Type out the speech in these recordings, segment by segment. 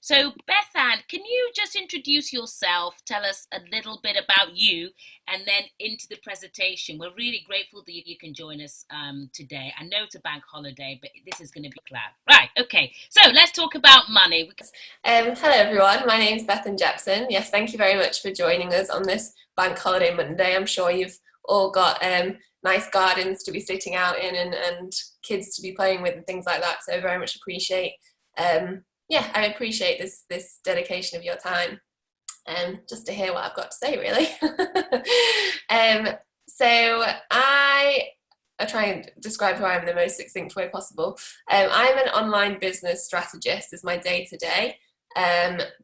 So, Bethan, can you just introduce yourself, tell us a little bit about you, and then into the presentation? We're really grateful that you can join us today. I know it's a bank holiday, but this is going to be glad. Right, okay. So, let's talk about money. Hello everyone, my name's Bethan Jepson. Yes, thank you very much for joining us on this Bank Holiday Monday. I'm sure you've all got nice gardens to be sitting out in and kids to be playing with and things like that. So very much appreciate, I appreciate this dedication of your time just to hear what I've got to say really. So I'll try and describe who I am in the most succinct way possible. I'm an online business strategist is my day to day.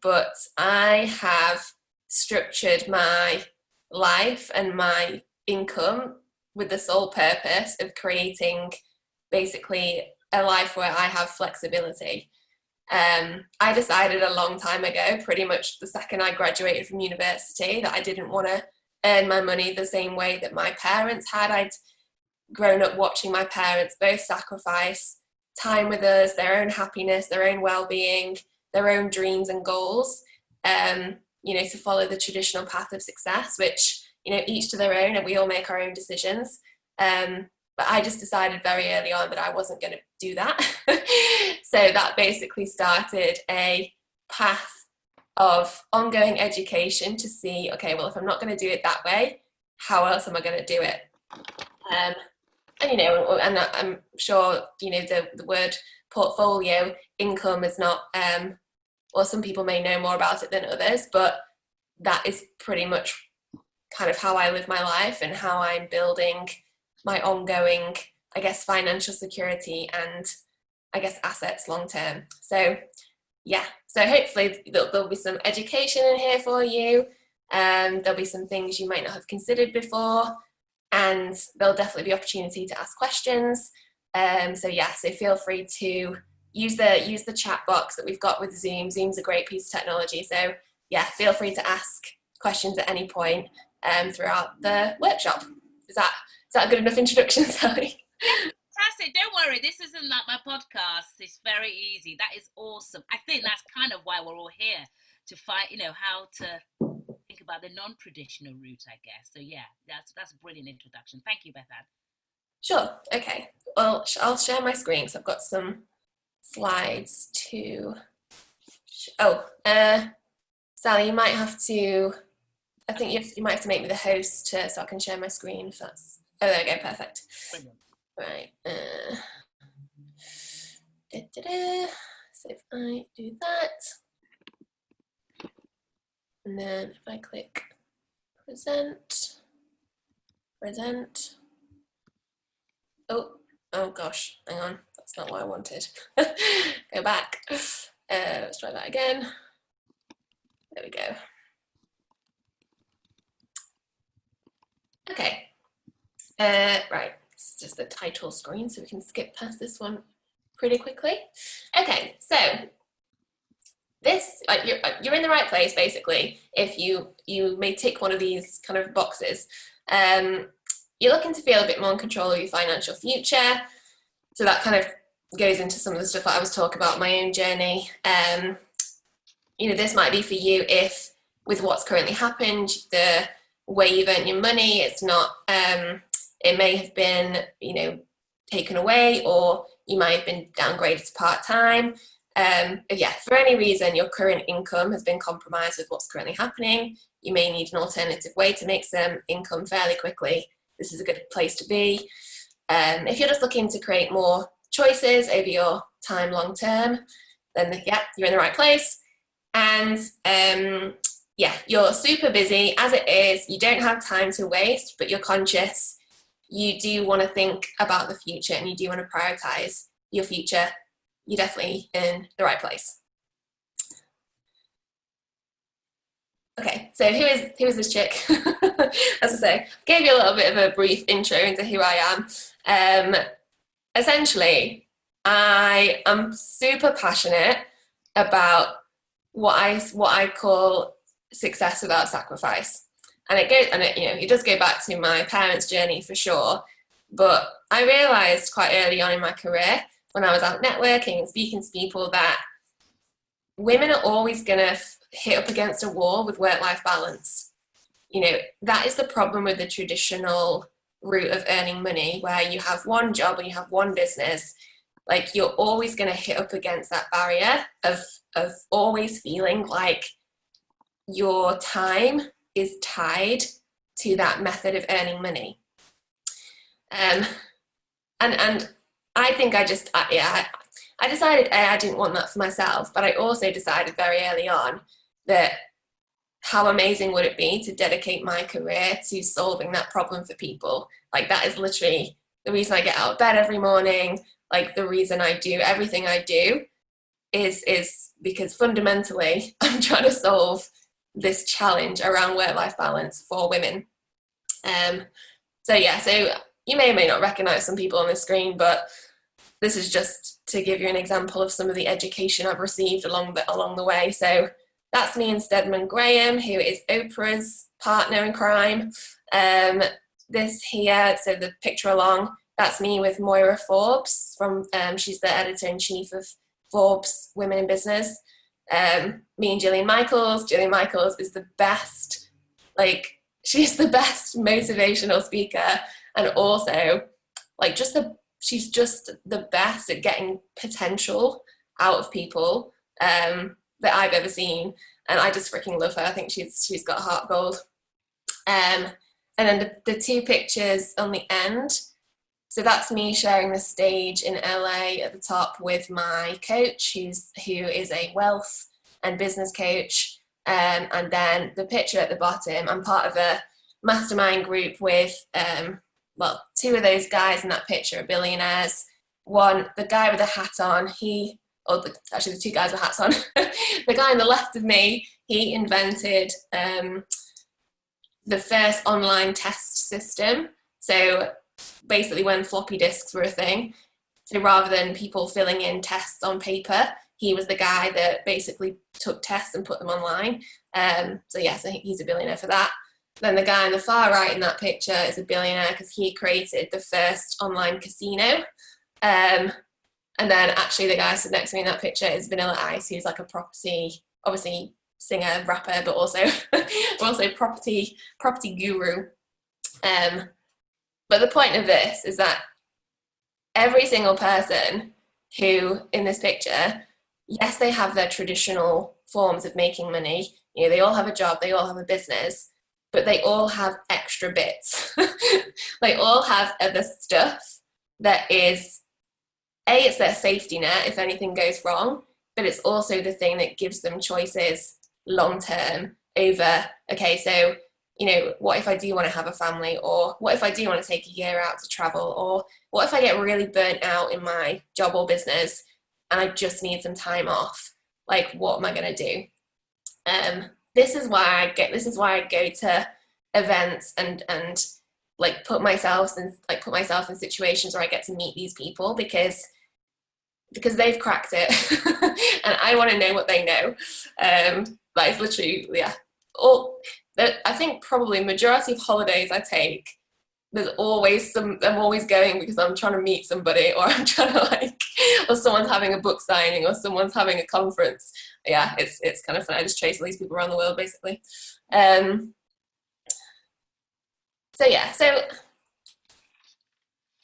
But I have structured my life and my income with the sole purpose of creating basically a life where I have flexibility. I decided a long time ago, pretty much the second I graduated from university, that I didn't want to earn my money the same way that my parents had. I'd grown up watching my parents both sacrifice time with us, their own happiness, their own well-being, their own dreams and goals, to follow the traditional path of success, which, each to their own, and we all make our own decisions. But I just decided very early on that I wasn't going to do that. So that basically started a path of ongoing education to see, okay, well, if I'm not going to do it that way, how else am I going to do it? And I'm sure, the word portfolio income is not, well, some people may know more about it than others, but that is pretty much kind of how I live my life and how I'm building my ongoing, I guess, financial security and I guess assets long term. So yeah, so hopefully there'll be some education in here for you. There'll be some things you might not have considered before, and there'll definitely be opportunity to ask questions. So feel free to use the chat box that we've got with Zoom. Zoom's a great piece of technology. So yeah, feel free to ask questions at any point throughout the workshop. Is that a good enough introduction, Sally? Fantastic. Don't worry, this isn't like my podcast. It's very easy. That is awesome. I think that's kind of why we're all here to find, how to think about the non-traditional route, I guess. So yeah, that's a brilliant introduction. Thank you, Bethan. Sure. Okay. Well, I'll share my screen. So I've got some slides to. Sally, you might have to. I think you might have to make me the host so I can share my screen. If that's. Oh, there we go. Perfect. Brilliant. Right. So if I do that, and then if I click present. Oh gosh, hang on, that's not what I wanted. Go back. Let's try that again. There we go. Okay. Right, it's just the title screen, so we can skip past this one pretty quickly. Okay, so this, you're in the right place basically if you may tick one of these kind of boxes. You're looking to feel a bit more in control of your financial future. So that kind of goes into some of the stuff that I was talking about, my own journey. This might be for you if with what's currently happened, the way you've earned your money, it's not, it may have been, taken away, or you might have been downgraded to part-time. For any reason your current income has been compromised with what's currently happening, you may need an alternative way to make some income fairly quickly. This is a good place to be. If you're just looking to create more choices over your time long term, then you're in the right place. And you're super busy as it is. You don't have time to waste, but you're conscious. You do want to think about the future and you do want to prioritize your future. You're definitely in the right place. Okay, so who is this chick? As I say, I gave you a little bit of a brief intro into who I am. Essentially, I am super passionate about what I call success without sacrifice, and it does go back to my parents' journey for sure. But I realised quite early on in my career, when I was out networking and speaking to people, that women are always going to hit up against a wall with work-life balance. You know, that is the problem with the traditional route of earning money, where you have one job or you have one business. Like, you're always going to hit up against that barrier of always feeling like your time is tied to that method of earning money. And I think I decided I didn't want that for myself, but I also decided very early on that how amazing would it be to dedicate my career to solving that problem for people. Like, that is literally the reason I get out of bed every morning. Like, the reason I do everything I do is because fundamentally I'm trying to solve this challenge around work-life balance for women. So you may or may not recognize some people on the screen, but this is just to give you an example of some of the education I've received along the way. So that's me and Stedman Graham, who is Oprah's partner in crime. This here, so the picture along, that's me with Moira Forbes from, she's the editor-in-chief of Forbes Women in Business. Me and Gillian Michaels. Gillian Michaels is the best, like, she's the best motivational speaker, and also, like, she's just the best at getting potential out of people that I've ever seen, and I just freaking love her. I think she's got heart gold. And then the two pictures on the end, so that's me sharing the stage in LA at the top with my coach, who is a wealth and business coach. And then the picture at the bottom, I'm part of a mastermind group with, two of those guys in that picture are billionaires. One, the guy with the hat on, actually the two guys with hats on. The guy on the left of me, he invented the first online test system. So basically, when floppy disks were a thing, so rather than people filling in tests on paper, he was the guy that basically took tests and put them online. So he's a billionaire for that. Then the guy on the far right in that picture is a billionaire because he created the first online casino. And then actually the guy stood next to me in that picture is Vanilla Ice, who's like a property, obviously singer, rapper, but also property guru. But the point of this is that every single person who in this picture, yes, they have their traditional forms of making money. You know, they all have a job, they all have a business, but they all have extra bits. They all have other stuff that is, it's their safety net if anything goes wrong, but it's also the thing that gives them choices long term over, okay, so, you know, what if I do want to have a family, or what if I do want to take a year out to travel, or what if I get really burnt out in my job or business and I just need some time off? Like, what am I going to do? This is why I go to events and like put myself in situations where I get to meet these people because they've cracked it, and I want to know what they know. That is literally, I think probably majority of holidays I take, there's always I'm always going because I'm trying to meet somebody, or I'm trying to or someone's having a book signing, or someone's having a conference. Yeah, it's kind of fun. I just chase all these people around the world, basically. So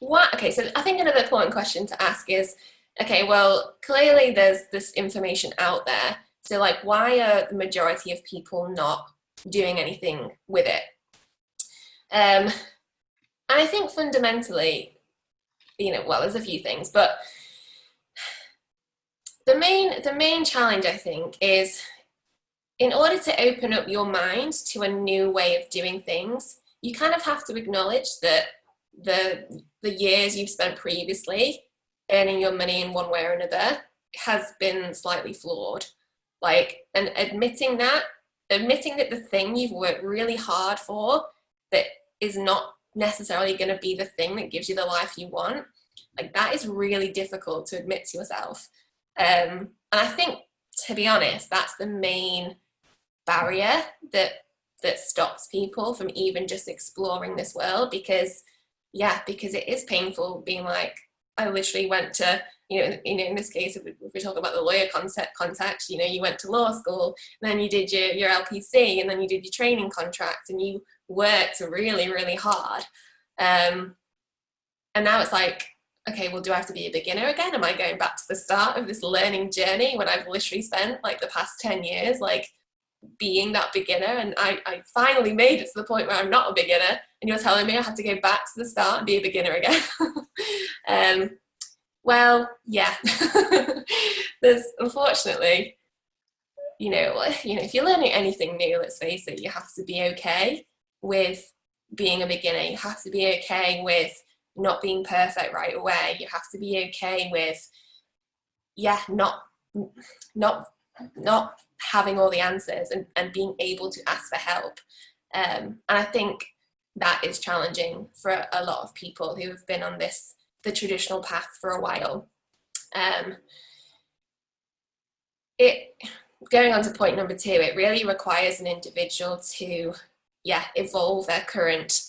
I think another important question to ask is, okay, well, clearly there's this information out there. So, like, why are the majority of people not doing anything with it? And I think fundamentally, there's a few things, but the main challenge, I think, is in order to open up your mind to a new way of doing things, you kind of have to acknowledge that the years you've spent previously earning your money in one way or another has been slightly flawed. And admitting that the thing you've worked really hard for that is not necessarily going to be the thing that gives you the life you want, that is really difficult to admit to yourself. And I think, to be honest, that's the main barrier that stops people from even just exploring this world, because it is painful being like, I literally went to, in this case, if we talk about the lawyer context, you went to law school, and then you did your LPC, and then you did your training contract, and you worked really, really hard. And now it's like, okay, well, do I have to be a beginner again? Am I going back to the start of this learning journey when I've literally spent like the past 10 years like being that beginner? And I finally made it to the point where I'm not a beginner, and you're telling me I have to go back to the start and be a beginner again. Well, yeah. There's unfortunately, if you're learning anything new, let's face it, you have to be okay with being a beginner. You have to be okay with not being perfect right away. You have to be okay with, not having all the answers, and being able to ask for help. And I think that is challenging for a lot of people who have been on the traditional path for a while. Going on to point number 2, it really requires an individual to, evolve their current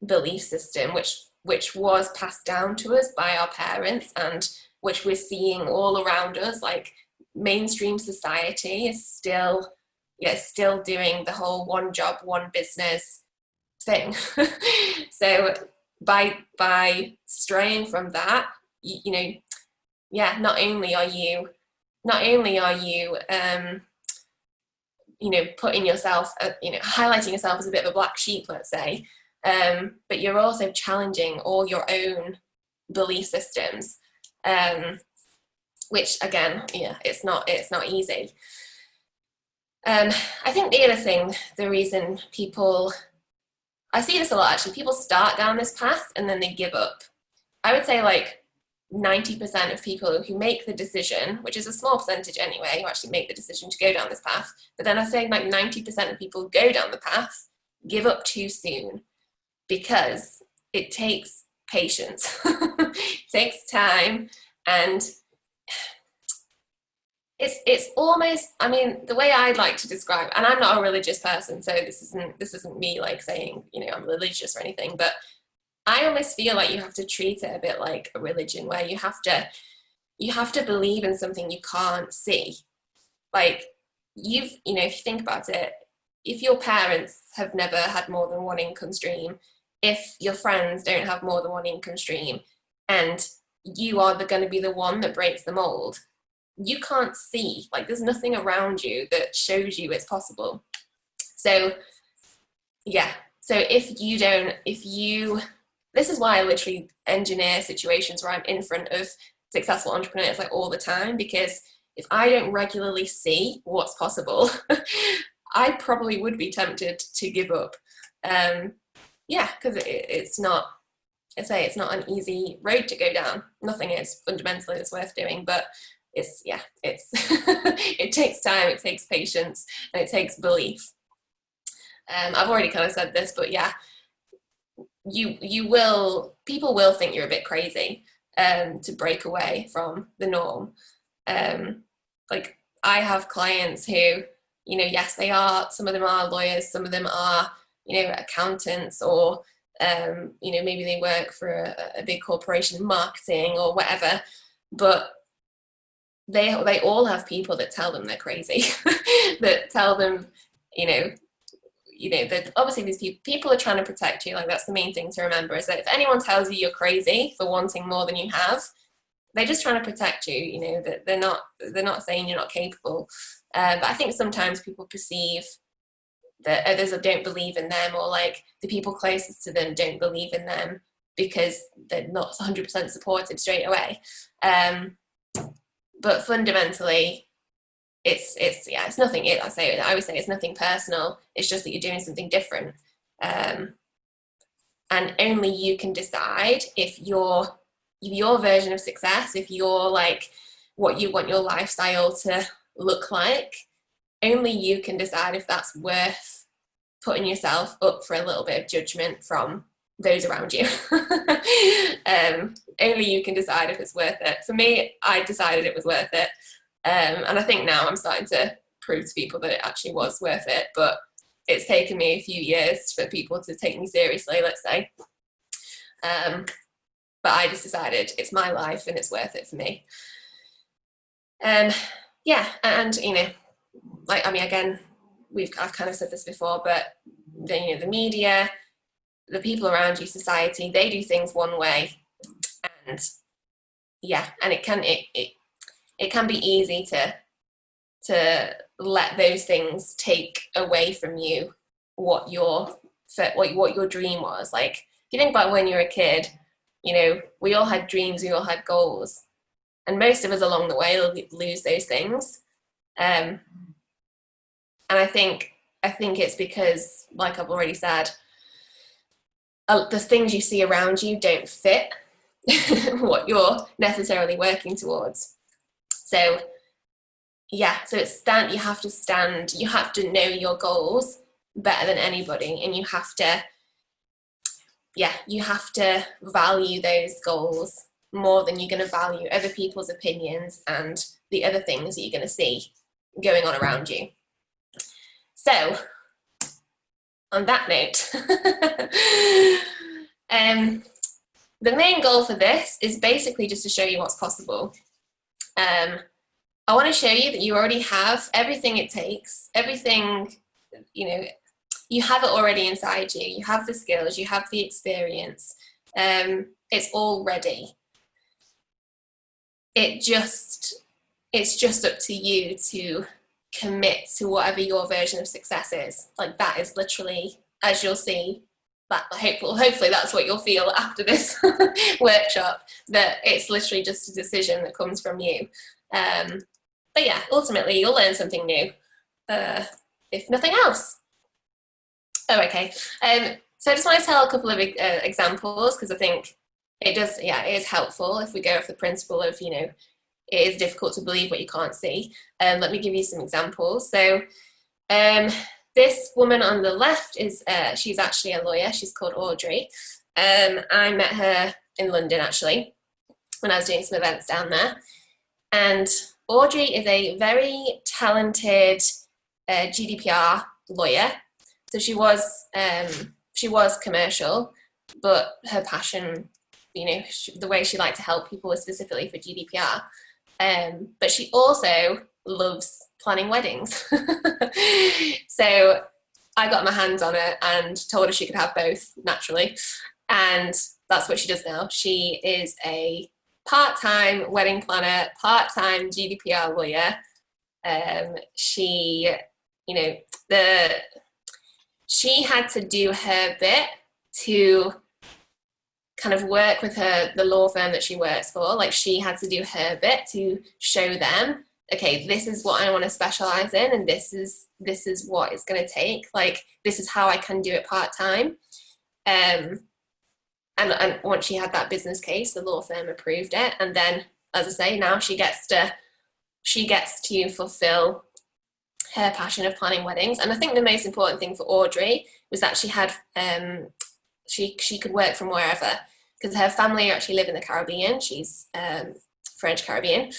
belief system, which was passed down to us by our parents, and which we're seeing all around us. Like, mainstream society is still doing the whole one job, one business thing. So by straying from that, not only are you putting yourself, highlighting yourself as a bit of a black sheep, let's say, but you're also challenging all your own belief systems, which again, it's not easy. I think the other thing, the reason I see this a lot actually, people start down this path and then they give up. I would say like 90% of people who make the decision, which is a small percentage anyway, who actually make the decision to go down this path, but then I say like 90% of people go down the path, give up too soon, because it takes patience. It takes time, and it's almost, I mean, the way I'd like to describe, and I'm not a religious person, so this isn't me like saying, I'm religious or anything, but I almost feel like you have to treat it a bit like a religion, where you have to believe in something you can't see. Like, if you think about it, if your parents have never had more than one income stream, if your friends don't have more than one income stream, and you are going to be the one that breaks the mold, you can't see, like, there's nothing around you that shows you it's possible. So this is why I literally engineer situations where I'm in front of successful entrepreneurs like all the time, because if I don't regularly see what's possible, I probably would be tempted to give up. Because it's not an easy road to go down. Nothing is fundamentally that's worth doing, but it's it takes time, it takes patience, and it takes belief. I've already kind of said this, but people will think you're a bit crazy to break away from the norm. Like, I have clients who, yes, they are, some of them are lawyers, some of them are, accountants, or maybe they work for a big corporation, marketing or whatever, but they all have people that tell them they're crazy, that tell them, that obviously these people are trying to protect you. Like, that's the main thing to remember, is that if anyone tells you you're crazy for wanting more than you have, they're just trying to protect you. That they're not saying you're not capable. But I think sometimes people perceive that others don't believe in them, or like the people closest to them don't believe in them because they're not 100% supported straight away. But fundamentally, it's nothing. I would say it's nothing personal. It's just that you're doing something different, and only you can decide if your version of success, if you're like what you want your lifestyle to look like, only you can decide if that's worth putting yourself up for a little bit of judgment from those around you. Only you can decide if it's worth it. For me, I decided it was worth it. And I think now I'm starting to prove to people that it actually was worth it, but it's taken me a few years for people to take me seriously, let's say. but I just decided it's my life and it's worth it for me. Yeah, and you know, like, I mean, again, I've kind of said this before, but you know, the media, the people around you, society, they do things one way, and yeah, and it can be easy to let those things take away from you what your dream was. Like, if you think about when you were a kid, you know, we all had dreams, we all had goals, and most of us along the way will lose those things. And I think it's because, like I've already said, the things you see around you don't fit what you're necessarily working towards. So yeah, so you have to know your goals better than anybody, and you have to value those goals more than you're going to value other people's opinions and the other things that you're going to see going on around you. So on that note, the main goal for this is basically just to show you what's possible. I want to show you that you already have everything it takes, everything, you know, you have it already inside you. You have the skills, you have the experience. It's all ready. It's just up to you to commit to whatever your version of success is. Like, that is literally, as you'll see, that hopefully that's what you'll feel after this workshop, that it's literally just a decision that comes from you. But yeah, ultimately you'll learn something new, if nothing else. Oh, okay. So I just want to tell a couple of examples, because I think it is helpful if we go off the principle of, you know, it is difficult to believe what you can't see. Let me give you some examples. So this woman on the left she's actually a lawyer. She's called Audrey. I met her in London, actually, when I was doing some events down there. And Audrey is a very talented GDPR lawyer. So she was commercial, but her passion, you know, the way she liked to help people was specifically for GDPR. But she also loves planning weddings. So I got my hands on her and told her she could have both, naturally. And that's what she does now. She is a part-time wedding planner, part-time GDPR lawyer. She had to do her bit to kind of work with the law firm that she works for. Like, she had to do her bit to show them, okay, this is what I want to specialize in, and this is what it's going to take. Like, this is how I can do it part-time. And once she had that business case, the law firm approved it. And then, as I say, now she gets to fulfill her passion of planning weddings. And I think the most important thing for Audrey was that she had she could work from wherever, because her family actually live in the Caribbean. She's French Caribbean,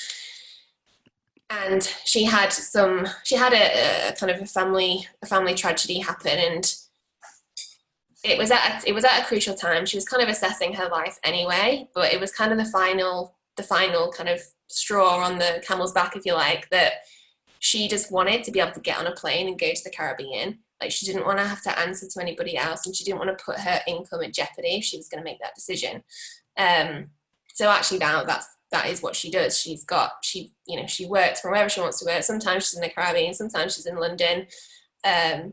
and she had a kind of a family tragedy happen, and it was at a crucial time. She was kind of assessing her life anyway, but it was kind of the final kind of straw on the camel's back, if you like, that she just wanted to be able to get on a plane and go to the Caribbean. Like, she didn't want to have to answer to anybody else, and she didn't want to put her income in jeopardy if she was going to make that decision. So actually now that is what she does. She works from wherever she wants to work. Sometimes she's in the Caribbean, sometimes she's in London.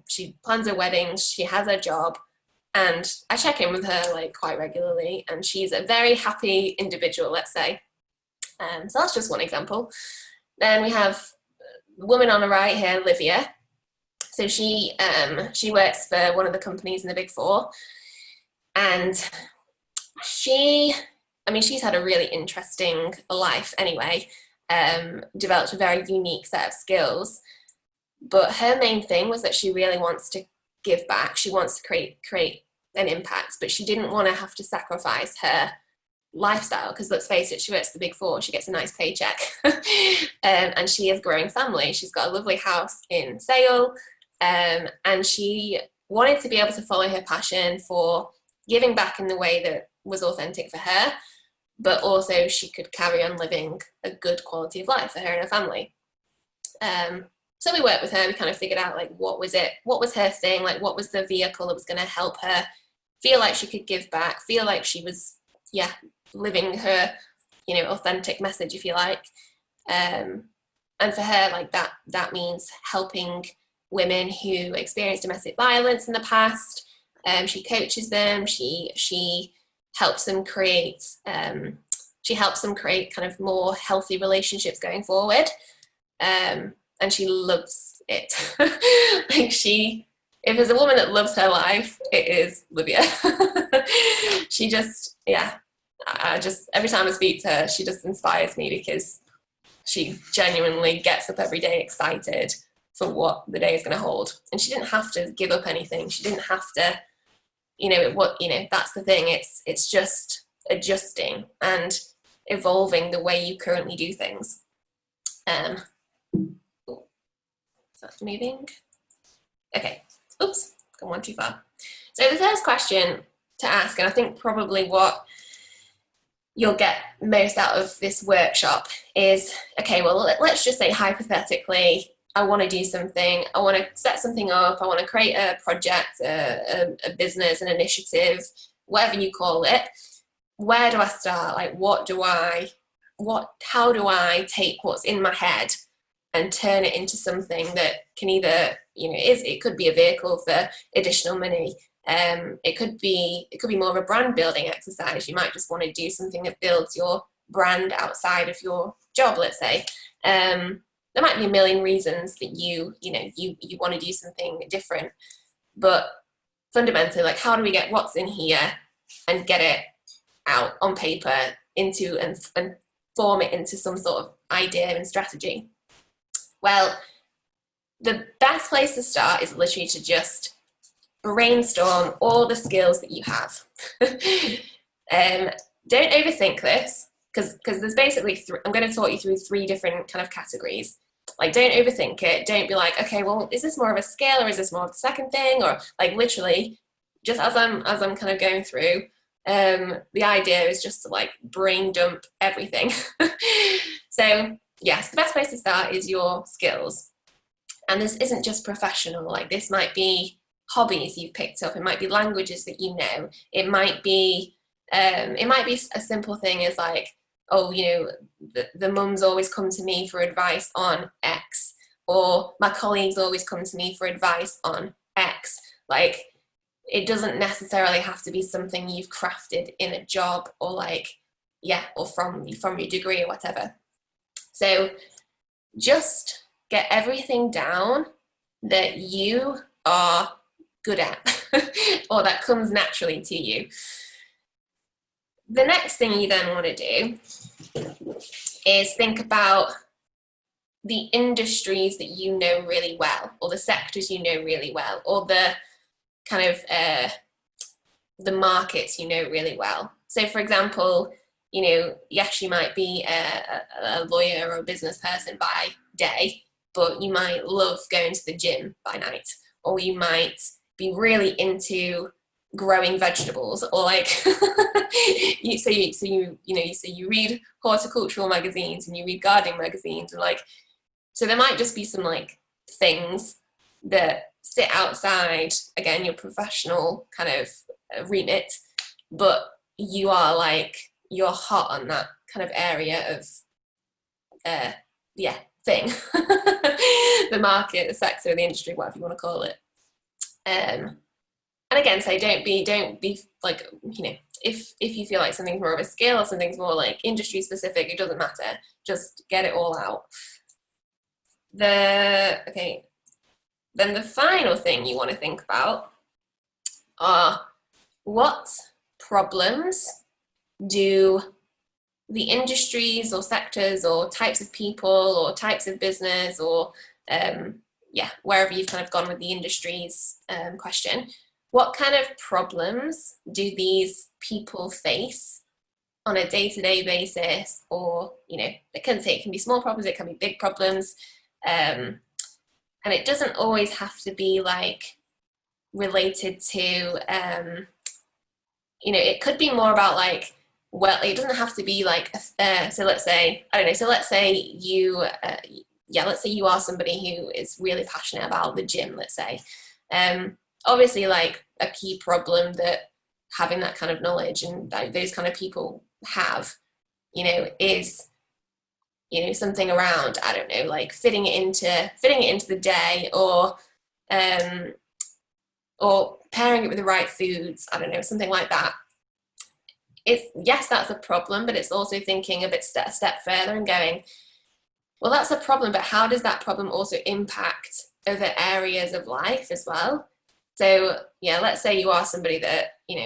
She plans her weddings, she has her job, and I check in with her like quite regularly, and she's a very happy individual, let's say. So that's just one example. Then we have the woman on the right here, Olivia. So she works for one of the companies in the Big Four, and she's had a really interesting life anyway, developed a very unique set of skills, but her main thing was that she really wants to give back. She wants to create an impact, but she didn't want to have to sacrifice her lifestyle, because let's face it, she works for the Big Four, she gets a nice paycheck. And she has a growing family. She's got a lovely house in Sale, and she wanted to be able to follow her passion for giving back in the way that was authentic for her, but also she could carry on living a good quality of life for her and her family. So we worked with her. We kind of figured out like what was her thing, like what was the vehicle that was going to help her feel like she could give back, feel like she was living her authentic message, if you like. And for her, like that means helping women who experienced domestic violence in the past. She coaches them. She helps them create kind of more healthy relationships going forward. And she loves it. Like if there's a woman that loves her life, it is Livia. She just, every time I speak to her, she just inspires me because she genuinely gets up every day excited for what the day is going to hold. And she didn't have to give up anything. She didn't have to, that's the thing. It's just adjusting and evolving the way you currently do things. Is that moving? Okay. Oops, gone one too far. So the first question to ask, and I think probably what you'll get most out of this workshop is, okay, well, let's just say hypothetically, I want to do something, I want to set something up, I want to create a project, a business, an initiative, whatever you call it. Where do I start? Like, how do I take what's in my head and turn it into something that can either, it could be a vehicle for additional money. It could be more of a brand building exercise. You might just want to do something that builds your brand outside of your job, let's say. There might be a million reasons that you want to do something different, but fundamentally, like, how do we get what's in here and get it out on paper into and form it into some sort of idea and strategy? Well, the best place to start is literally to just brainstorm all the skills that you have. Don't overthink this, because there's basically I'm going to talk you through 3 different kind of categories. Like, don't overthink it. Don't be like, okay, well, is this more of a skill or is this more of the second thing? Or like, literally, just as I'm kind of going through, the idea is just to like brain dump everything. So yes, the best place to start is your skills. And this isn't just professional. Like, this might be hobbies you've picked up. It might be languages that you know. It might be a simple thing as like, oh, the mums always come to me for advice on X, or my colleagues always come to me for advice on X. Like, it doesn't necessarily have to be something you've crafted in a job or or from your degree or whatever. So just get everything down that you are good at or that comes naturally to you. The next thing you then want to do is think about the industries that you know really well, or the sectors you know really well, or the kind of the markets you know really well. So for example, yes, you might be a lawyer or a business person by day, but you might love going to the gym by night, or you might be really into growing vegetables, or like you read horticultural magazines and you read gardening magazines, and like, so there might just be some like things that sit outside, again, your professional kind of remit, but you're hot on that kind of area of thing. The market, the sector, the industry, whatever you want to call it. And again, say don't be like, if you feel like something's more of a skill or something's more like industry specific, it doesn't matter. Just get it all out. Then the final thing you want to think about are, what problems do the industries or sectors or types of people or types of business or wherever you've kind of gone with the industries question, what kind of problems do these people face on a day-to-day basis? Or, it can be small problems, it can be big problems. And it doesn't always have to be like related to, it could be more about like well, it doesn't have to be like, so let's say, I don't know, so let's say you, let's say you are somebody who is really passionate about the gym, let's say. Obviously, like a key problem that having that kind of knowledge and those kind of people have, is, something around, I don't know, like fitting it into the day, or pairing it with the right foods, I don't know, something like that. Yes, that's a problem, but it's also thinking a step further and going, well, that's a problem, but how does that problem also impact other areas of life as well? So yeah, let's say you are somebody that you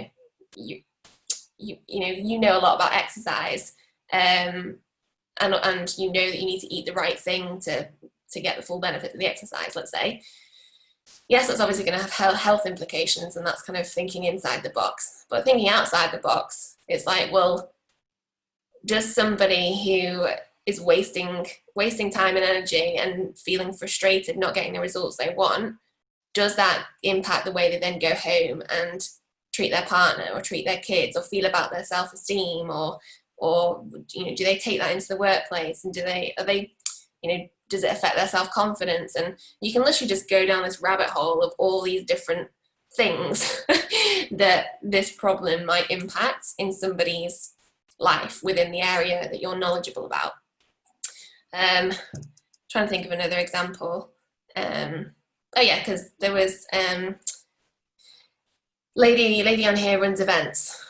know a lot about exercise, and you know that you need to eat the right thing to get the full benefit of the exercise. Let's say, yes, that's obviously going to have health implications, and that's kind of thinking inside the box. But thinking outside the box, it's like, well, does somebody who is wasting time and energy and feeling frustrated, not getting the results they want, does that impact the way they then go home and treat their partner or treat their kids or feel about their self-esteem, or do they take that into the workplace, and does it affect their self-confidence? And you can literally just go down this rabbit hole of all these different things that this problem might impact in somebody's life within the area that you're knowledgeable about. Trying to think of another example. Because there was lady on here runs events.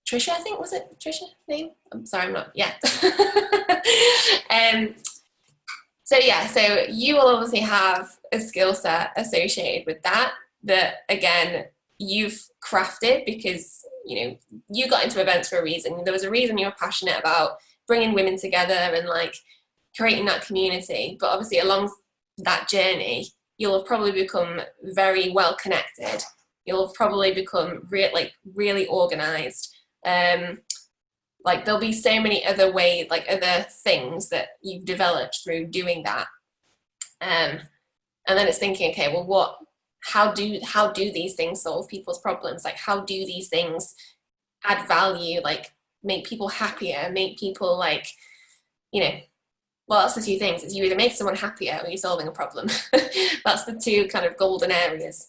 Trisha, I think, was it Trisha name? I'm sorry, I'm not. Yeah. So you will obviously have a skill set associated with that again you've crafted because you got into events for a reason. There was a reason you were passionate about bringing women together and like creating that community. But obviously along that journey, you'll have probably become very well connected. You'll have probably become really organized. Like there'll be so many other ways, like other things that you've developed through doing that. And then it's thinking, okay, well, how do these things solve people's problems? Like, how do these things add value? Like, make people happier, make people like, well, that's the two things. It's you either make someone happier or you're solving a problem. That's the two kind of golden areas.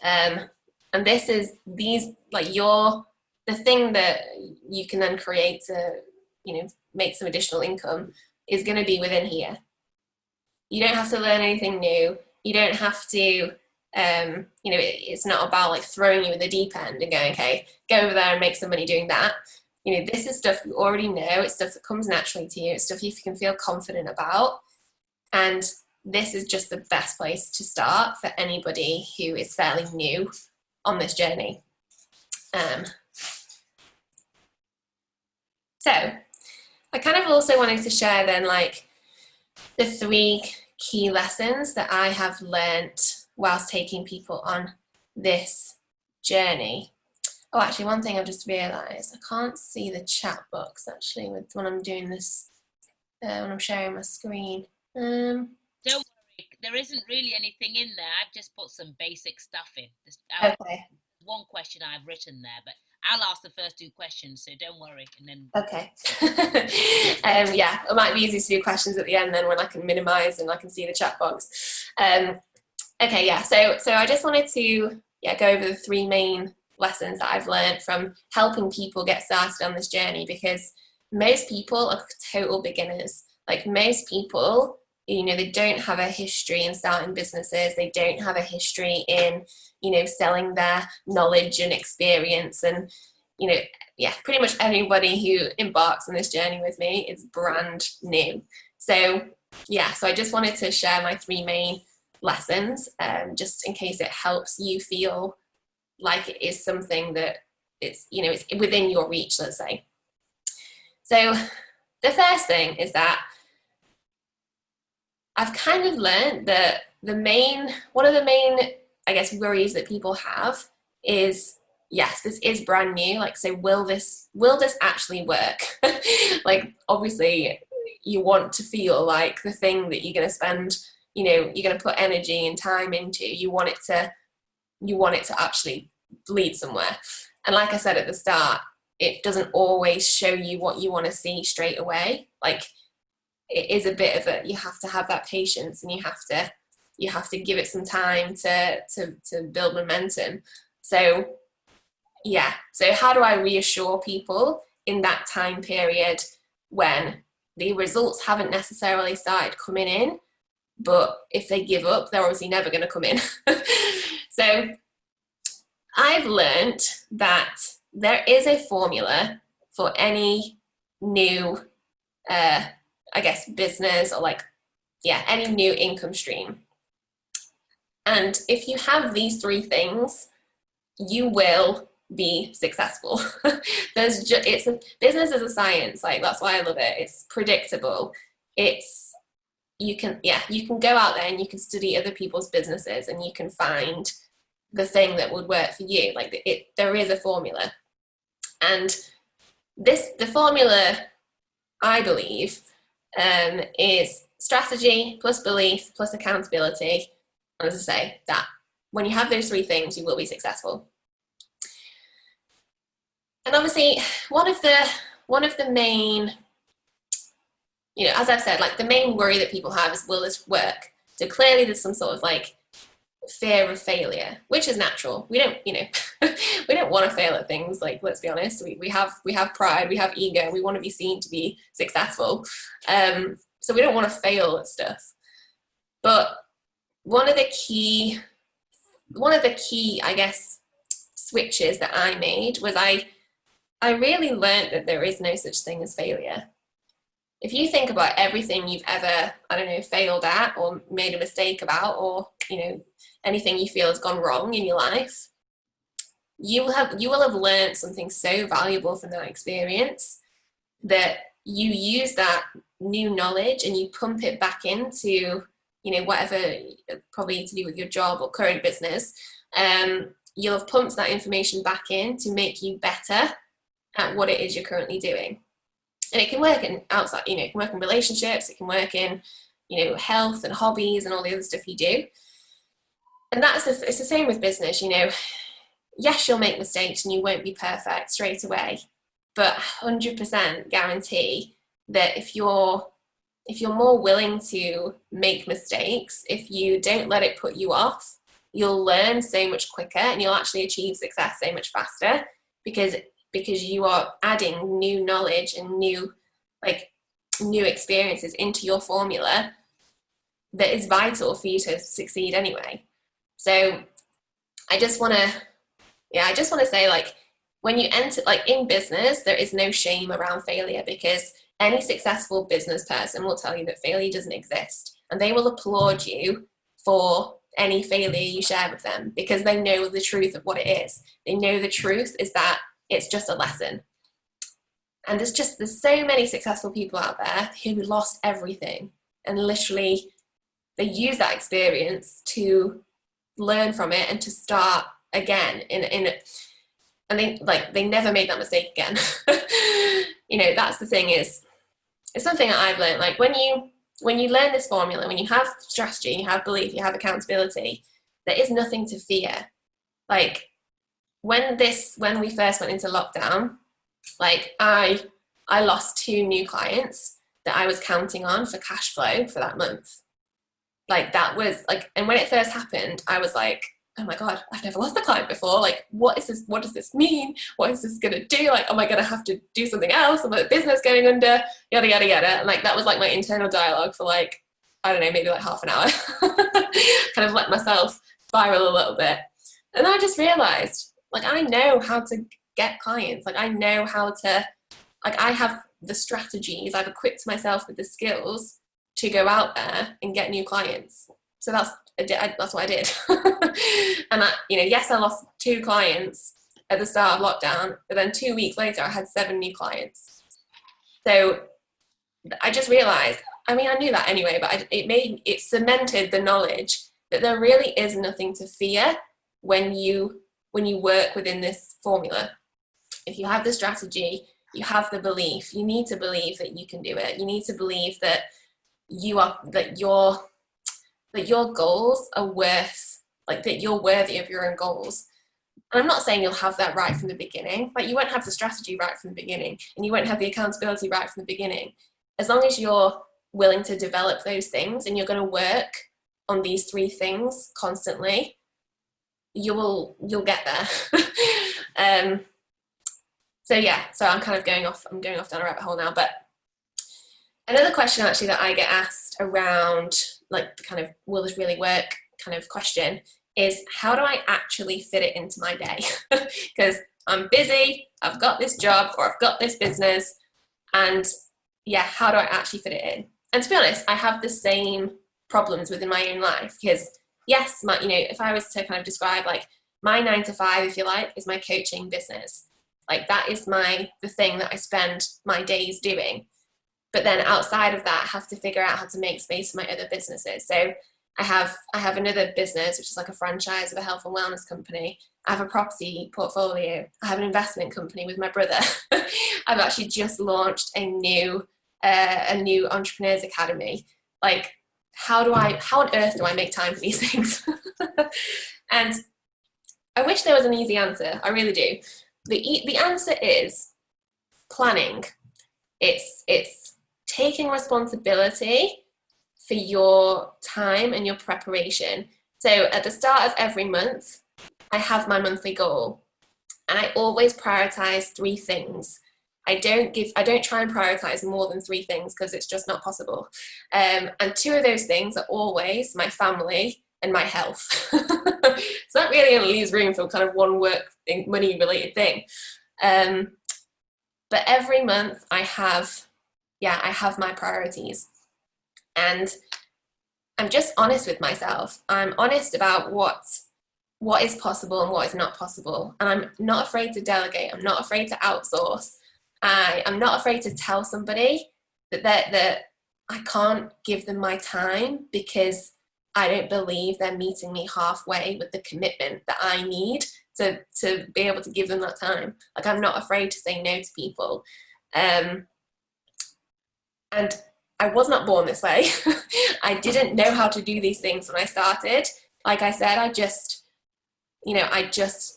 And this is the thing that you can then create to, make some additional income is going to be within here. You don't have to learn anything new. You don't have to, it's not about like throwing you in the deep end and going, okay, go over there and make some money doing that. This is stuff you already know. It's stuff that comes naturally to you. It's stuff you can feel confident about. And this is just the best place to start for anybody who is fairly new on this journey. So I kind of also wanted to share then like the 3 key lessons that I have learnt whilst taking people on this journey. Oh, actually, one thing I've just realised, I can't see the chat box actually when I'm doing this, when I'm sharing my screen. Don't worry, there isn't really anything in there. I've just put some basic stuff in. Okay. One question I've written there, but I'll ask the first 2 questions, so don't worry. And then okay. It might be easy to do questions at the end then when I can minimise and I can see the chat box. So I just wanted to go over the 3 main lessons that I've learned from helping people get started on this journey, because most people are total beginners. Like most people, they don't have a history in starting businesses. They don't have a history in, selling their knowledge and experience. And, pretty much anybody who embarks on this journey with me is brand new. So I just wanted to share my 3 main lessons, just in case it helps you feel like it is something that it's within your reach, let's say. So the first thing is that I've kind of learned that one of the main, I guess, worries that people have is, yes, this is brand new. Like, so will this actually work? Like, obviously you want to feel like the thing that you're going to spend, you're going to put energy and time into, you want it to actually lead somewhere. And like I said at the start, it doesn't always show you what you want to see straight away. Like, it is a bit of a, you have to have that patience, and you have to give it some time to build momentum. So yeah, so how do I reassure people in that time period when the results haven't necessarily started coming in, but if they give up, they're obviously never going to come in. So I've learned that there is a formula for any new, I guess, business, or like, yeah, any new income stream. And if you have these three things, you will be successful. Business is a science. Like, that's why I love it. It's predictable. You can go out there and you can study other people's businesses, and you can find the thing that would work for you. Like, there is a formula. And the formula, I believe, is strategy plus belief plus accountability. And as I say, that when you have those three things, you will be successful. And obviously, one of the main, as I've said, like, the main worry that people have is, will this work? So clearly there's some sort of like fear of failure, which is natural. We don't, we don't want to fail at things. Like, let's be honest, we have pride, we have ego, we want to be seen to be successful. So we don't want to fail at stuff. But one of the key, I guess, switches that I made was I really learned that there is no such thing as failure. If you think about everything you've ever, failed at, or made a mistake about, or, anything you feel has gone wrong in your life, you will have learned something so valuable from that experience that you use that new knowledge and you pump it back into, whatever, probably to do with your job or current business. You'll have pumped that information back in to make you better at what it is you're currently doing. And it can work in outside, it can work in relationships, it can work in, health and hobbies and all the other stuff you do. And it's the same with business. Yes, you'll make mistakes and you won't be perfect straight away, but 100% guarantee that if you're more willing to make mistakes, if you don't let it put you off, you'll learn so much quicker and you'll actually achieve success so much faster, because you are adding new knowledge and new experiences into your formula that is vital for you to succeed anyway. So I just want to say, like, when you enter, like, in business, there is no shame around failure, because any successful business person will tell you that failure doesn't exist, and they will applaud you for any failure you share with them, because they know the truth of what it is. They know the truth is that it's just a lesson. And there's so many successful people out there who lost everything, and literally they use that experience to learn from it and to start again and they never made that mistake again. That's the thing, is it's something that I've learned. Like, when you learn this formula, when you have strategy, you have belief, you have accountability, there is nothing to fear. Like, when we first went into lockdown, like, I lost 2 new clients that I was counting on for cash flow for that month. Like, that was like, and when it first happened, I was like, oh my God, I've never lost a client before. Like, what is this? What does this mean? What is this going to do? Like, am I going to have to do something else? Am my business going under? Yada, yada, yada. And like, that was like my internal dialogue for like, I don't know, maybe like half an hour. Kind of let myself spiral a little bit. And then I just realized, like, I know how to get clients. Like, I know how to, like, I have the strategies. I've equipped myself with the skills to go out there and get new clients. So that's what I did. And yes, I lost 2 clients at the start of lockdown, but then 2 weeks later I had 7 new clients. So I just realized, I knew that anyway, but it cemented the knowledge that there really is nothing to fear when you work within this formula. If you have the strategy, you have the belief, you need to believe that you can do it. You need to believe that your goals are worth, like, that you're worthy of your own goals. And I'm not saying you'll have that right from the beginning. Like, you won't have the strategy right from the beginning, and you won't have the accountability right from the beginning. As long as you're willing to develop those things and you're going to work on these 3 things constantly, you'll get there. So yeah, so I'm going off down a rabbit hole now. But another question actually that I get asked around, like, the kind of will this really work kind of question, is how do I actually fit it into my day? Because I'm busy, I've got this job, or I've got this business, and yeah, how do I actually fit it in? And to be honest, I have the same problems within my own life, because yes, if I was to kind of describe, like, my 9 to 5, if you like, is my coaching business. Like, that is the thing that I spend my days doing. But then outside of that, I have to figure out how to make space for my other businesses. So I have another business, which is like a franchise of a health and wellness company. I have a property portfolio. I have an investment company with my brother. I've actually just launched a new entrepreneurs academy. Like, how on earth do I make time for these things? And I wish there was an easy answer. I really do. The answer is planning. It's taking responsibility for your time and your preparation. So at the start of every month, I have my monthly goal, and I always prioritize 3 things. I don't try and prioritize more than 3 things, because it's just not possible. And 2 of those things are always my family and my health. So that really only leaves room for kind of one money related thing. But every month I have my priorities, and I'm just honest with myself. I'm honest about what is possible and what is not possible. And I'm not afraid to delegate. I'm not afraid to outsource. I'm not afraid to tell somebody that I can't give them my time because I don't believe they're meeting me halfway with the commitment that I need to be able to give them that time. Like, I'm not afraid to say no to people. And I was not born this way. I didn't know how to do these things when I started. Like I said, I just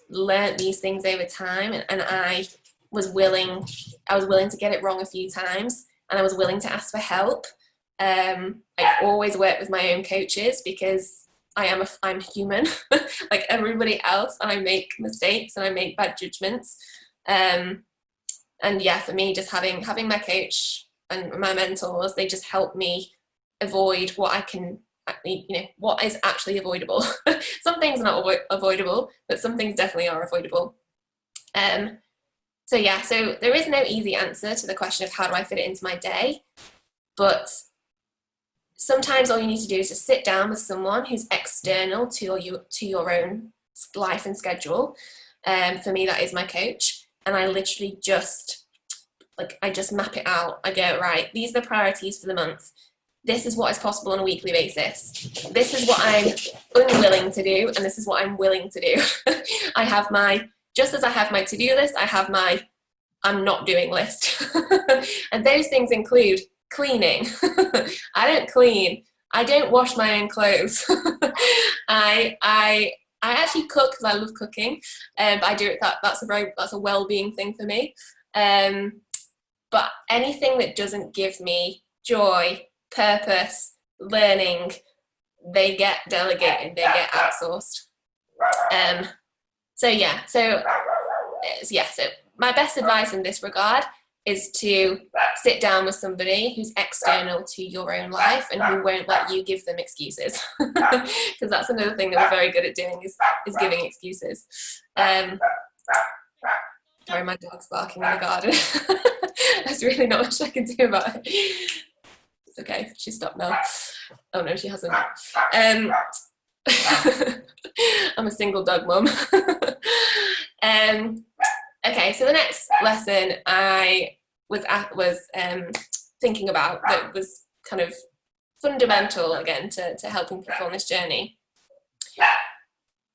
learned these things over time, and I was willing to get it wrong a few times, and I was willing to ask for help. I always work with my own coaches, because I'm human like everybody else, and I make mistakes and I make bad judgments. And yeah, for me, just having my coach and my mentors, they just help me avoid what is actually avoidable. Some things are not avoidable, but some things definitely are avoidable. So yeah, so there is no easy answer to the question of how do I fit it into my day, but sometimes all you need to do is just sit down with someone who's external to your own life and schedule. For me, that is my coach, and I literally just map it out. I go, right, these are the priorities for the month. This is what is possible on a weekly basis. This is what I'm unwilling to do, and this is what I'm willing to do. Just as I have my to-do list, I have my I'm not doing list. And those things include cleaning. I don't clean. I don't wash my own clothes. I actually cook because I love cooking, but I do it. That's a well-being thing for me. But anything that doesn't give me joy, purpose, learning, they get delegated. They get outsourced. So my best advice in this regard is to sit down with somebody who's external to your own life and who won't let you give them excuses. Because that's another thing that we're very good at doing is giving excuses. Sorry, my dog's barking in the garden. There's really not much I can do about it. It's okay, she stopped now. Oh no, she hasn't. I'm a single dog mum. Okay, so the next lesson I was thinking about that was kind of fundamental again to helping people on this journey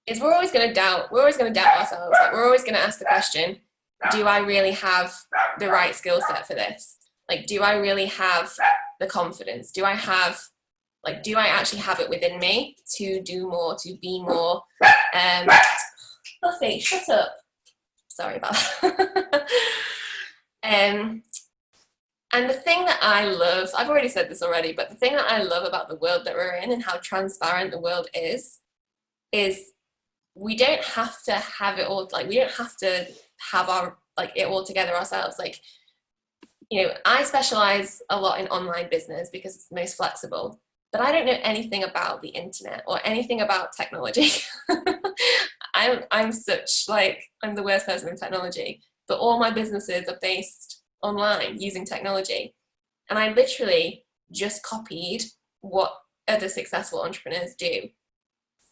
is we're always going to doubt ourselves. Like, we're always going to ask the question, do I really have the right skill set for this? Like, do I really have the confidence? Do I actually have it within me to do more, to be more? Buffy, shut up. Sorry about that. And the thing that I love, I've already said this already, but the thing that I love about the world that we're in and how transparent the world is we don't have to have it all, like, we don't have to have our, like, it all together ourselves. Like, you know, I specialize a lot in online business because it's the most flexible, but I don't know anything about the internet or anything about technology. I'm such, like, I'm the worst person in technology, but all my businesses are based online using technology. And I literally just copied what other successful entrepreneurs do.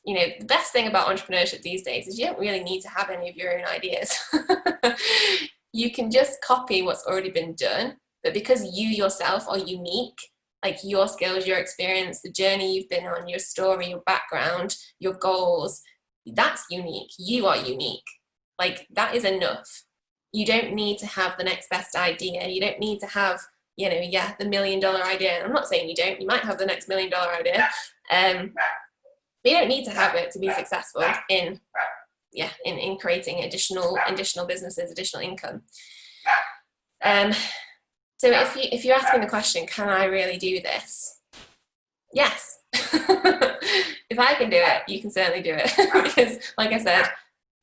You know, the best thing about entrepreneurship these days is you don't really need to have any of your own ideas. You can just copy what's already been done, but because you yourself are unique, like your skills, your experience, the journey you've been on, your story, your background, your goals, that's unique. You are unique. Like, that is enough. You don't need to have the next best idea. You don't need to have, you know, the $1 million idea. I'm not saying you don't. You might have the next $1 million idea. But you don't need to have it to be successful in creating additional businesses, additional income. So if you're asking the question, can I really do this? Yes. If I can do it, you can certainly do it. Because, like I said,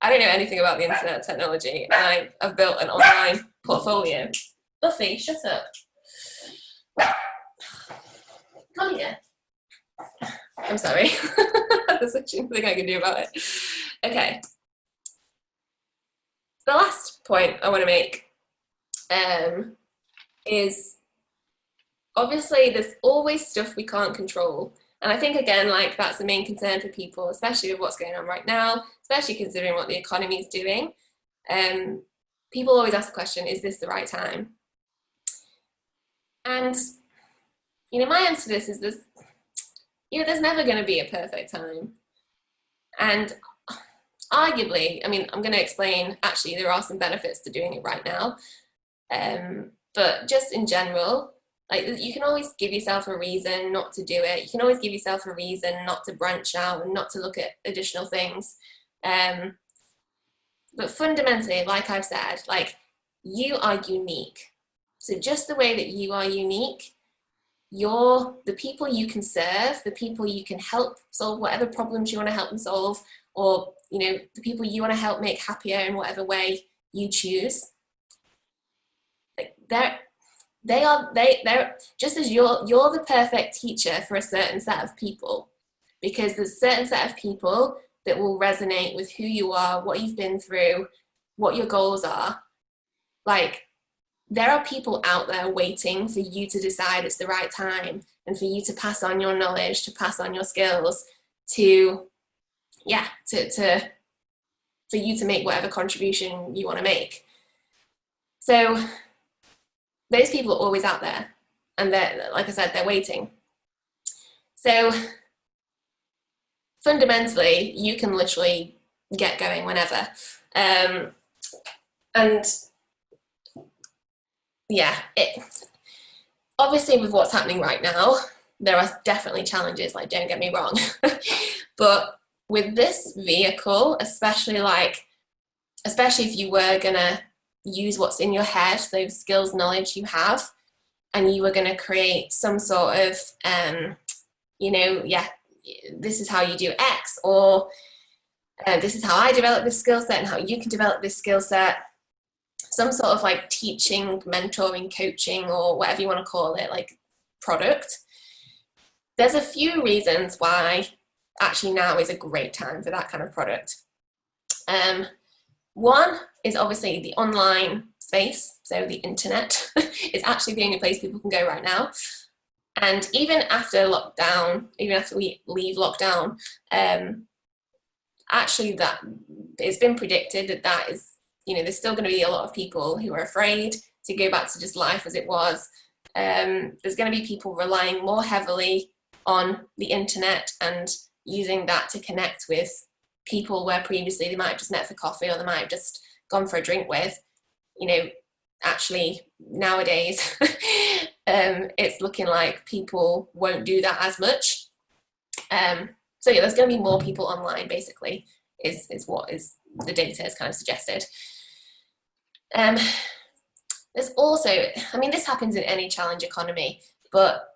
I don't know anything about the internet technology, and I've built an online portfolio. Buffy, shut up. Come here. I'm sorry. There's nothing I can do about it. Okay. The last point I want to make is, obviously there's always stuff we can't control. And I think, again, like, that's the main concern for people, especially with what's going on right now, especially considering what the economy is doing. People always ask the question, is this the right time? And, you know, my answer to this is there's never going to be a perfect time. And arguably, I mean, I'm going to explain, actually, there are some benefits to doing it right now. But just in general, like, you can always give yourself a reason not to do it. You can always give yourself a reason not to branch out and not to look at additional things. But fundamentally, like I've said, like, you are unique. So just the way that you are unique, the people you can serve, the people you can help solve whatever problems you want to help them solve, or, you know, the people you want to help make happier in whatever way you choose, like, they're just as you're the perfect teacher for a certain set of people, because there's a certain set of people that will resonate with who you are, what you've been through, what your goals are. Like, there are people out there waiting for you to decide it's the right time, and for you to pass on your knowledge, to pass on your skills, for you to make whatever contribution you want to make. So those people are always out there, and they're, like I said, they're waiting. So fundamentally, you can literally get going whenever. And yeah, obviously, with what's happening right now, there are definitely challenges, like, don't get me wrong. But with this vehicle, especially if you were gonna use what's in your head, those skills, knowledge you have, and you were gonna create some sort of, this is how you do X, or this is how I develop this skill set and how you can develop this skill set. Some sort of, like, teaching, mentoring, coaching, or whatever you want to call it, like, product. There's a few reasons why actually now is a great time for that kind of product. One is obviously the online space, so the internet is actually the only place people can go right now. And even after lockdown, even after we leave lockdown, actually that it's been predicted that is, you know, there's still going to be a lot of people who are afraid to go back to just life as it was. There's going to be people relying more heavily on the internet and using that to connect with people where previously they might have just met for coffee, or they might have just gone for a drink with. You know, actually nowadays, it's looking like people won't do that as much. So yeah, there's going to be more people online, basically. is what is the data has kind of suggested. There's also, I mean, this happens in any challenge economy, but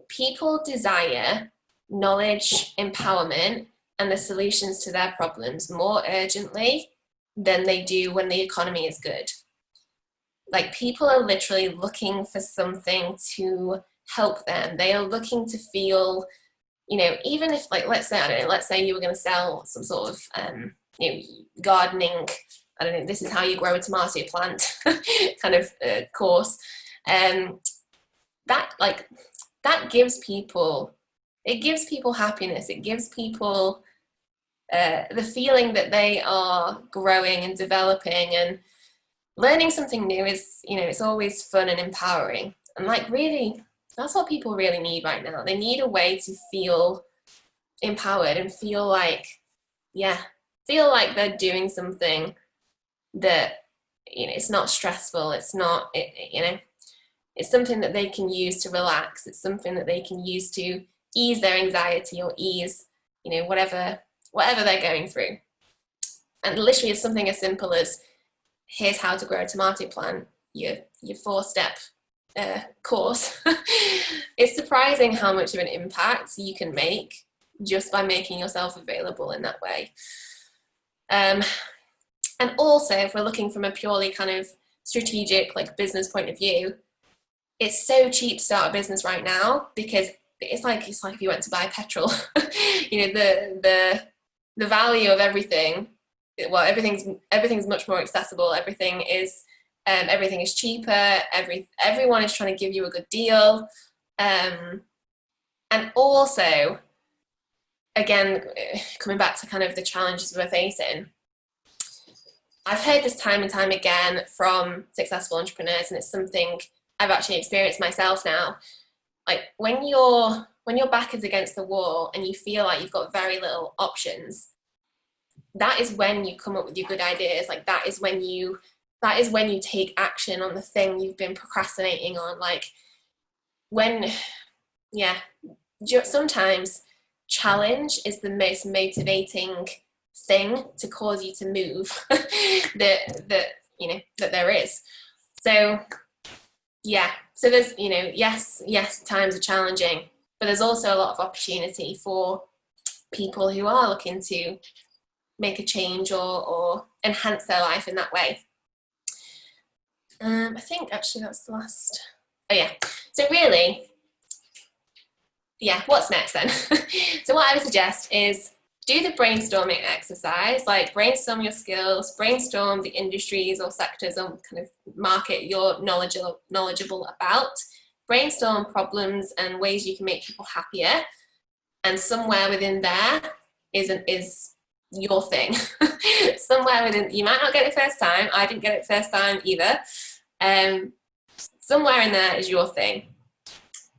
people desire knowledge, empowerment, and the solutions to their problems more urgently than they do when the economy is good. Like, people are literally looking for something to help them. They are looking to feel, you know, even if, like, let's say, I don't know, let's say you were going to sell some sort of, you know, gardening, I don't know, this is how you grow a tomato plant kind of course. That gives people, it gives people happiness. It gives people the feeling that they are growing and developing, and learning something new is, you know, it's always fun and empowering. And like, really, that's what people really need right now. They need a way to feel empowered and feel like, yeah, feel like they're doing something that, you know, it's not stressful. It's not, you know, it's something that they can use to relax. It's something that they can use to ease their anxiety or ease, you know, whatever they're going through. And literally, it's something as simple as, here's how to grow a tomato plant, your 4-step course. It's surprising how much of an impact you can make just by making yourself available in that way. And also, if we're looking from a purely kind of strategic, like, business point of view, it's so cheap to start a business right now, because it's like if you went to buy petrol. You know, the value of everything, well, everything's much more accessible. Everything is cheaper. Everyone is trying to give you a good deal. And also, again, coming back to kind of the challenges we're facing, I've heard this time and time again from successful entrepreneurs, and it's something I've actually experienced myself now. Like, when your back is against the wall and you feel like you've got very little options, that is when you come up with your good ideas. Like, that is when you take action on the thing you've been procrastinating on. Like, sometimes challenge is the most motivating thing to cause you to move that there is. So yeah, so there's, you know, yes, times are challenging, but there's also a lot of opportunity for people who are looking to make a change or enhance their life in that way. I think actually that's the last. Oh yeah, so really, yeah, what's next then? So what I would suggest is do the brainstorming exercise. Like, brainstorm your skills, brainstorm the industries or sectors or kind of market you're knowledgeable about, brainstorm problems and ways you can make people happier, and somewhere within there is your thing. Somewhere within, you might not get it first time. I didn't get it first time either. Somewhere in there is your thing.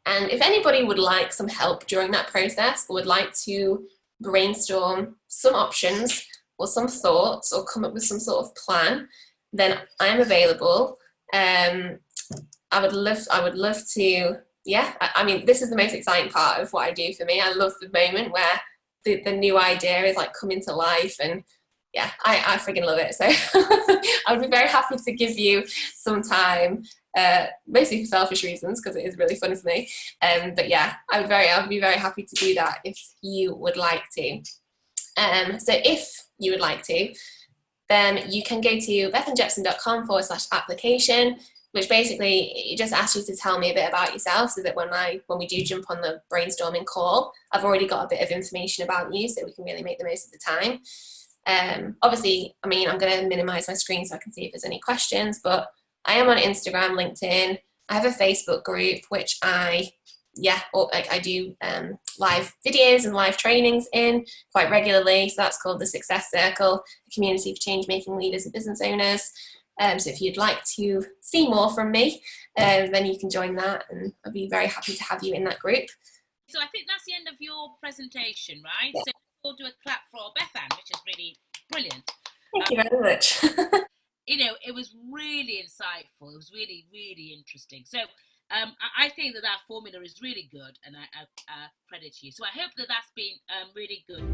And if anybody would like some help during that process, or would like to brainstorm some options or some thoughts or come up with some sort of plan, then I'm available. I would love to, yeah, I mean, this is the most exciting part of what I do for me. I love the moment where the new idea is like coming to life, and yeah, I freaking love it. So I would be very happy to give you some time, mostly for selfish reasons, because it is really fun for me. But yeah, I would be very happy to do that if you would like to. So if you would like to, then you can go to bethanjepson.com/application, which basically it just asks you to tell me a bit about yourself, so that when we do jump on the brainstorming call, I've already got a bit of information about you, so we can really make the most of the time. Obviously, I mean, I'm going to minimize my screen so I can see if there's any questions, but I am on Instagram, LinkedIn. I have a Facebook group, which I do live videos and live trainings in quite regularly. So that's called the Success Circle, a community for change-making leaders and business owners. So if you'd like to see more from me, then you can join that, and I'd be very happy to have you in that group. So I think that's the end of your presentation, right? Yeah. So we'll do a clap for Bethan, which is really brilliant. Thank you very much. You know, it was really insightful. It was really, really interesting. So I think that formula is really good, and I credit you. So I hope that that's been really good.